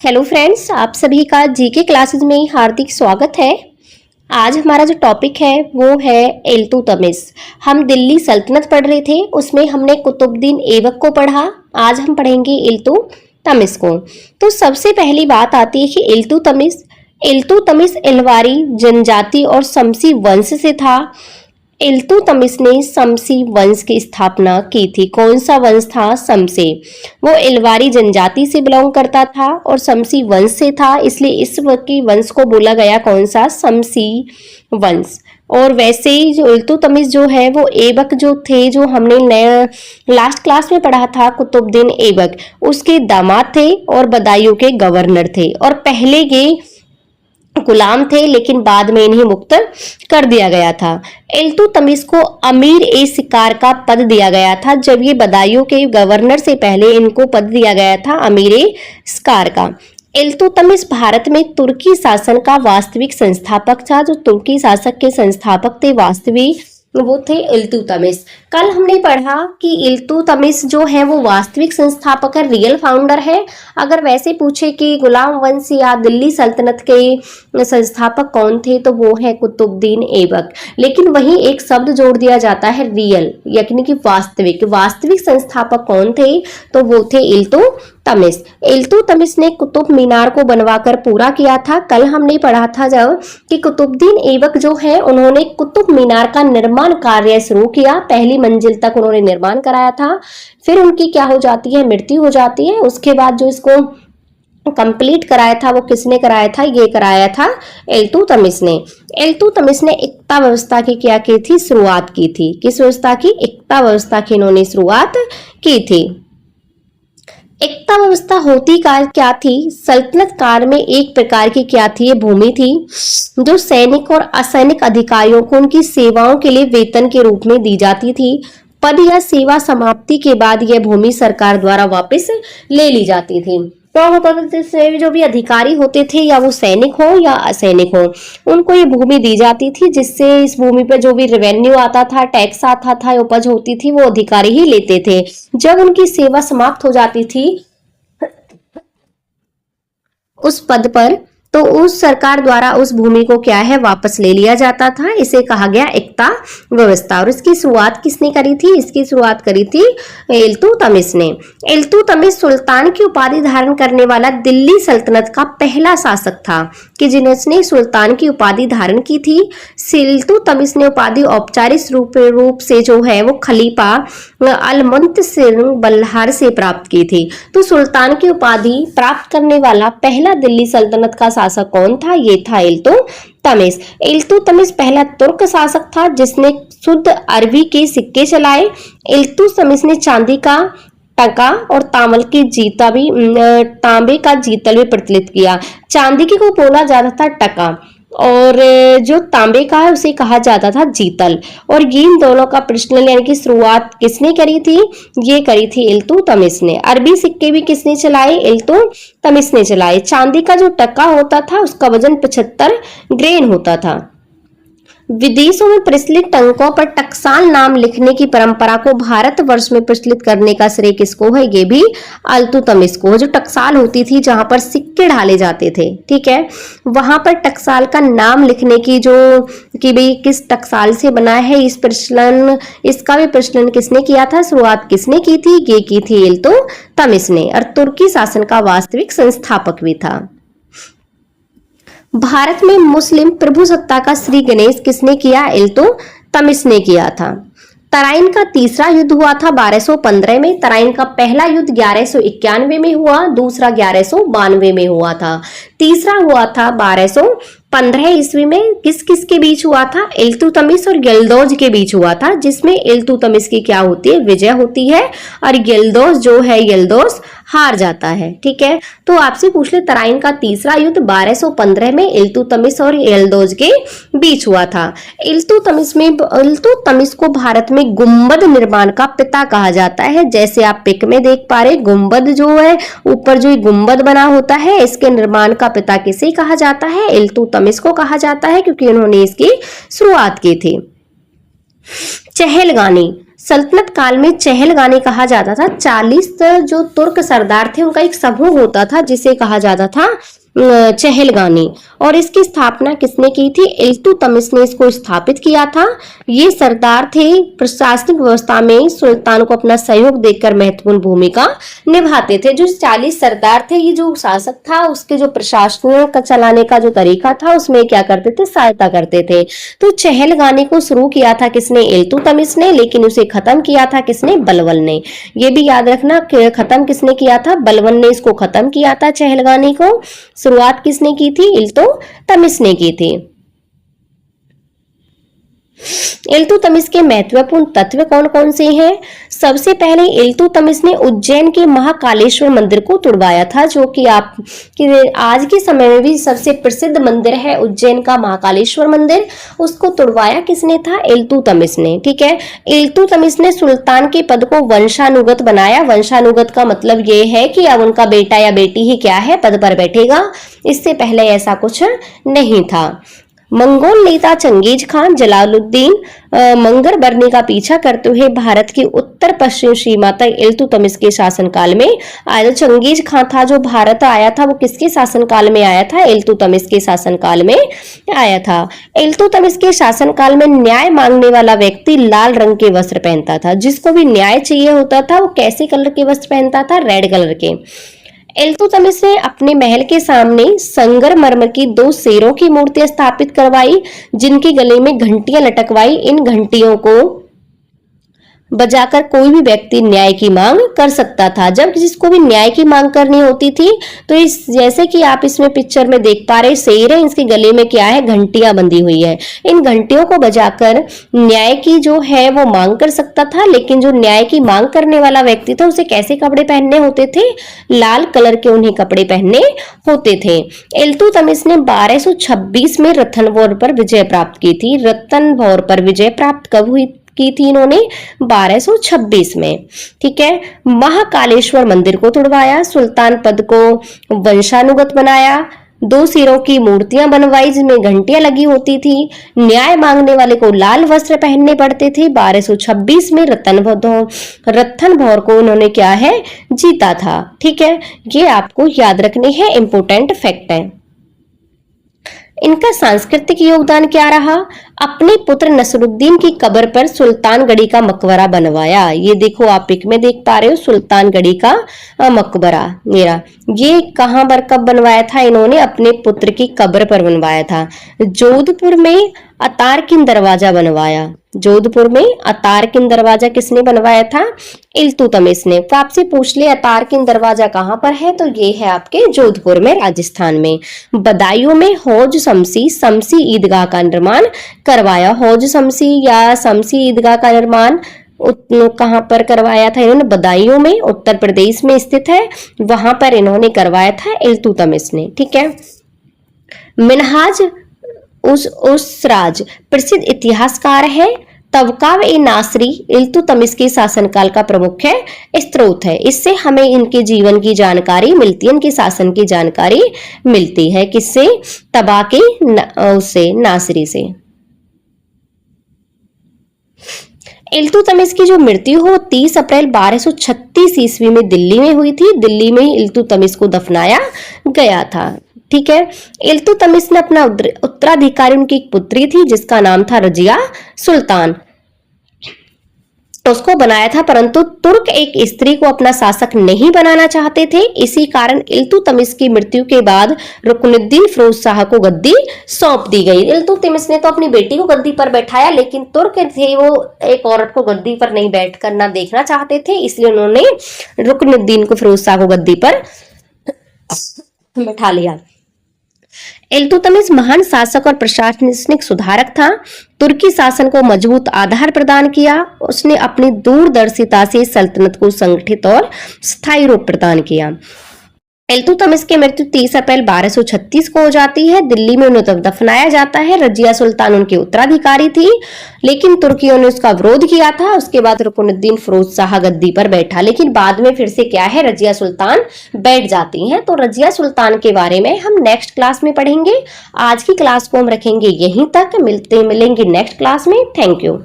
Hello friends, आप सभी का जीके क्लासेस में हार्दिक स्वागत है। आज हमारा जो टॉपिक है वो है इल्तुतमिश। हम दिल्ली सल्तनत पढ़ रहे थे, उसमें हमने कुतुबुद्दीन ऐबक को पढ़ा। आज हम पढ़ेंगे इल्तुतमिश को। तो सबसे पहली बात आती है कि इल्तुतमिश एल्वारी जनजाति और शमसी वंश से था। इल्तुतमिश ने शमसी वंश की स्थापना की थी। कौन सा वंश था? शमसी। वो एल्वारी जनजाति से बिलोंग करता था और शमसी वंश से था, इसलिए इस की वंश को बोला गया कौन सा? शमसी वंश। और वैसे ही जो इल्तुतमिश जो है वो ऐबक जो थे, जो हमने नया लास्ट क्लास में पढ़ा था, कुतुबुद्दीन ऐबक, उसके दामाद थे और बदायूं के गवर्नर थे और पहले के गुलाम थे, लेकिन बाद में इन्हें मुक्त कर दिया गया था। इल्तुतमिश को अमीर ए शिकार का पद दिया गया था। जब ये बदायूं के गवर्नर से पहले इनको पद दिया गया था अमीर ए शिकार का। इल्तुतमिश भारत में तुर्की शासन का वास्तविक संस्थापक था। जो तुर्की शासक के संस्थापक थे वास्तविक, वो थे इल्तुतमिश। कल हमने पढ़ा कि इल्तुतमिश जो है वो वास्तविक संस्थापक है, रियल फाउंडर है। अगर वैसे पूछे कि गुलाम वंश या दिल्ली सल्तनत के संस्थापक कौन थे, तो वो है कुतुबुद्दीन ऐबक। लेकिन वहीं एक शब्द जोड़ दिया जाता है रियल, यानी कि वास्तविक संस्थापक कौन थे, तो वो थे इल्तुतमिश। इल्तुतमिश ने कुतुब मीनार को बनवाकर पूरा किया था। कल हमने पढ़ा था जब कि कुतुबुद्दीन ऐबक जो है उन्होंने कुतुब मीनार का निर्माण कार्य शुरू किया। पहली मंजिल तक उन्होंने निर्माण कराया था, फिर उनकी क्या हो जाती है? मृत्यु हो जाती है। उसके बाद जो इसको कंप्लीट कराया था वो किसने कराया था? ये कराया था इल्तुतमिश ने। इल्तुतमिश ने एकता व्यवस्था की क्या की थी? शुरुआत की थी। किस व्यवस्था की? एकता व्यवस्था की इन्होंने शुरुआत की थी। एकता व्यवस्था होती क्या थी? सल्तनत काल में एक प्रकार की क्या थी? ये भूमि थी जो सैनिक और असैनिक अधिकारियों को उनकी सेवाओं के लिए वेतन के रूप में दी जाती थी। पद या सेवा समाप्ति के बाद यह भूमि सरकार द्वारा वापस ले ली जाती थी। तो होता था जो भी अधिकारी होते थे, या वो सैनिक हो या असैनिक हो, उनको ये भूमि दी जाती थी, जिससे इस भूमि पर जो भी रेवेन्यू आता था, टैक्स आता था, उपज होती थी, वो अधिकारी ही लेते थे। जब उनकी सेवा समाप्त हो जाती थी उस पद पर, तो उस सरकार द्वारा उस भूमि को क्या है? वापस ले लिया जाता था। इसे कहा गया एकता व्यवस्था। और इसकी शुरुआत किसने करी थी? इसकी शुरुआत करी थी इल्तुतमिश ने। इल्तुतमिश सुल्तान की उपाधि धारण करने वाला दिल्ली सल्तनत का पहला शासक था कि जिन्होंने सुल्तान की उपाधि धारण की थी। इल्तुतमिश ने उपाधि औपचारिक रूप से जो है वो खलीफा अल-मुंतसिर बल्हार से प्राप्त की थी। तो सुल्तान की उपाधि प्राप्त करने वाला पहला दिल्ली सल्तनत का शासक कौन था? ये था इल्तुतमिश। इल्तुतमिश पहला तुर्क शासक था जिसने शुद्ध अरबी के सिक्के चलाए। इल्तुतमिश ने चांदी का टका और तांबे का जीतल भी प्रचलित किया। चांदी की को बोला जाता था टका, और जो तांबे का है उसे कहा जाता था जीतल। और इन दोनों का प्रचलन यानी कि शुरुआत किसने करी थी? ये करी थी इल्तुतमिश ने। अरबी सिक्के भी किसने चलाए? इल्तुतमिश ने चलाए। चांदी का जो टका होता था उसका वजन 75 ग्रेन होता था। विदेशों में प्रचलित टंकों पर टकसाल नाम लिखने की परंपरा को भारतवर्ष में प्रचलित करने का श्रेय किसको है? ये भी इल्तुतमिश को। जो टकसाल होती थी जहां पर सिक्के ढाले जाते थे, ठीक है, वहां पर टकसाल का नाम लिखने की जो कि भाई किस टकसाल से बना है, इसका भी प्रचलन किसने किया था? शुरुआत किसने की थी? ये की थी इल्तुतमिश ने। और तुर्की शासन का वास्तविक संस्थापक भी था। भारत में मुस्लिम प्रभुसत्ता का श्री गणेश किसने किया? इल्तुतमिश ने किया था। तराइन का तीसरा युद्ध हुआ था 1215 में। तराइन का पहला युद्ध 1191 में हुआ, दूसरा 1192 में हुआ था, तीसरा हुआ था 1215 ईस्वी में। किस किस के बीच हुआ था? इल्तुतमिश और यल्दौज के बीच हुआ था, जिसमें इल्तुतमिश की क्या होती है? विजय होती है, और यल्दौज जो है यल्दौज हार जाता है। ठीक है, तो आपसे पूछ ले, तराइन का तीसरा युद्ध 1215 में इल्तुतमिश और यल्दौज के बीच हुआ था। इल्तुतमिश को भारत में गुंबद निर्माण का पिता कहा जाता है। जैसे आप पिक में देख पा रहे, गुंबद जो है ऊपर जो गुंबद बना होता है, इसके निर्माण का पिता किसे कहा जाता है? इल्तुतमिश को कहा जाता है, क्योंकि उन्होंने इसकी शुरुआत की थी। चहलगानी सल्तनत काल में चहलगानी कहा जाता था। 40 जो तुर्क सरदार थे उनका एक समूह होता था जिसे कहा जाता था चहलगानी। और इसकी स्थापना किसने की थी? इल्तुतमिश ने इसको स्थापित किया था। ये सरदार थे प्रशासनिक व्यवस्था में सुल्तान को अपना सहयोग देकर महत्वपूर्ण भूमिका निभाते थे। जो 40 सरदार थे, ये जो शासक था उसके जो प्रशासन का चलाने का जो तरीका था उसमें क्या करते थे? सहायता करते थे। तो चहलगानी को शुरू किया था किसने? इल्तुतमिश ने, लेकिन उसे खत्म किया था किसने? बलबन ने। ये भी याद रखना, खत्म किसने किया था? बलबन ने इसको खत्म किया था चहलगानी को। शुरुआत किसने की थी? इल्तुतमिश ने की थी। इल्तुतमिश के महत्वपूर्ण तत्व कौन कौन से हैं? सबसे पहले इल्तुतमिश ने उज्जैन के महाकालेश्वर मंदिर को तुड़वाया था, जो कि आज के समय में भी सबसे प्रसिद्ध मंदिर है उज्जैन का महाकालेश्वर मंदिर। उसको तुड़वाया किसने था? इल्तुतमिश ने। ठीक है। इल्तुतमिश ने सुल्तान के पद को वंशानुगत बनाया। वंशानुगत का मतलब ये है कि अब उनका बेटा या बेटी ही क्या है? पद पर बैठेगा। इससे पहले ऐसा कुछ नहीं था। मंगोल नेता चंगेज खान जलालुद्दीन मंगरबरनी का पीछा करते हुए भारत की उत्तर पश्चिम सीमा तक इल्तुतमिश के शासनकाल में आया। चंगेज खान था जो भारत आया था, वो किसके शासनकाल में आया था? इल्तुतमिश के शासनकाल में आया था। इल्तुतमिश के शासनकाल में न्याय मांगने वाला व्यक्ति लाल रंग के वस्त्र पहनता था। जिसको भी न्याय चाहिए होता था वो कैसे कलर के वस्त्र पहनता था? रेड कलर के। इल्तुतमिश ने अपने महल के सामने संगमरमर की 2 शेरों की मूर्तियां स्थापित करवाई, जिनके गले में घंटियां लटकवाई। इन घंटियों को बजाकर कोई भी व्यक्ति न्याय की मांग कर सकता था। जब जिसको भी न्याय की मांग करनी होती थी तो इस जैसे कि आप इसमें पिक्चर में देख पा रहे शेर है, इसके गले में क्या है? घंटियां बंधी हुई है। इन घंटियों को बजाकर न्याय की जो है वो मांग कर सकता था। लेकिन जो न्याय की मांग करने वाला व्यक्ति था उसे कैसे कपड़े पहनने होते थे? लाल कलर के उन्हें कपड़े पहनने होते थे। इल्तुतमिश ने 1226 में रतनभौर पर विजय प्राप्त की थी। रतनभौर पर विजय प्राप्त कब हुई की थी? इन्होंने 1226 में। ठीक है। महाकालेश्वर मंदिर को तुड़वाया। सुल्तान पद को वंशानुगत बनाया। 2 सिरों की मूर्तियां बनवाई जिनमें घंटियां लगी होती थी। न्याय मांगने वाले को लाल वस्त्र पहनने पड़ते थे। 1226 में रतनभौर को उन्होंने क्या है? जीता था। ठीक है। ये आपको याद रखने हैं, इंपोर्टेंट फैक्ट है। इनका सांस्कृतिक योगदान क्या रहा? अपने पुत्र नसरुद्दीन की कब्र पर सुल्तानगढ़ी का मकबरा बनवाया। ये देखो आप पिक में देख पा रहे हो सुल्तानगढ़ी का मकबरा मेरा। ये कहां पर कब बनवाया था? इन्होंने अपने पुत्र की कब्र पर बनवाया था। जोधपुर में अतारकिन दरवाजा बनवाया। जोधपुर में अतारकिन दरवाजा किसने बनवाया था? इल्तुतमिश ने। तो आपसे पूछ ले अतारकिन दरवाजा कहां पर है? तो ये है आपके जोधपुर में, राजस्थान में। बदायूं में हौज शमसी ईदगाह का निर्माण करवाया। हौज शमसी या शमसी ईदगाह का निर्माण कहां पर करवाया था? इन्होंने बदायूं में, उत्तर प्रदेश में स्थित है, वहां पर इन्होंने करवाया था इल्तुतमिश ने। ठीक है। मिनहाज उस राज प्रसिद्ध इतिहासकार है। तबकात-ए-नासरी इल्तुतमिश के शासनकाल का प्रमुख स्रोत है। इससे हमें इनके जीवन की जानकारी मिलती है, इनके शासन की जानकारी मिलती है। किससे? तबकात-ए-नासरी से। इल्तुतमिश की जो मृत्यु हो 30 अप्रैल 1236 ईस्वी में दिल्ली में हुई थी। दिल्ली में ही इल्तुतमिश को दफनाया गया था। ठीक है। इल्तुतमिश ने अपना उत्तराधिकारी, उनकी एक पुत्री थी जिसका नाम था रजिया सुल्तान, उसको बनाया था। परंतु तुर्क एक स्त्री को अपना शासक नहीं बनाना चाहते थे। इसी कारण इल्तुतमिश की मृत्यु के बाद रुकनुद्दीन फिरोज शाह को गद्दी सौंप दी गई। इल्तुतमिश ने तो अपनी बेटी को गद्दी पर बैठाया, लेकिन तुर्क थे वो एक औरत को गद्दी पर नहीं बैठ करना देखना चाहते थे, इसलिए उन्होंने रुकनुद्दीन को फिरोज शाह को गद्दी पर बैठा लिया। इल्तुतमिश महान शासक और प्रशासनिक सुधारक था। तुर्की शासन को मजबूत आधार प्रदान किया। उसने अपनी दूरदर्शिता से सल्तनत को संगठित और स्थायी रूप प्रदान किया। इल्तुतमिश की मृत्यु 30 अप्रैल 1236 को हो जाती है। दिल्ली में उन्हें दफनाया जाता है। रजिया सुल्तान उनकी उत्तराधिकारी थी, लेकिन तुर्कियों ने उसका विरोध किया था। उसके बाद रुकनुद्दीन फिरोज शाह गद्दी पर बैठा, लेकिन बाद में फिर से क्या है? रजिया सुल्तान बैठ जाती हैं। तो रजिया सुल्तान के बारे में हम नेक्स्ट क्लास में पढ़ेंगे। आज की क्लास को हम रखेंगे यहीं तक। मिलेंगे नेक्स्ट क्लास में। Thank you.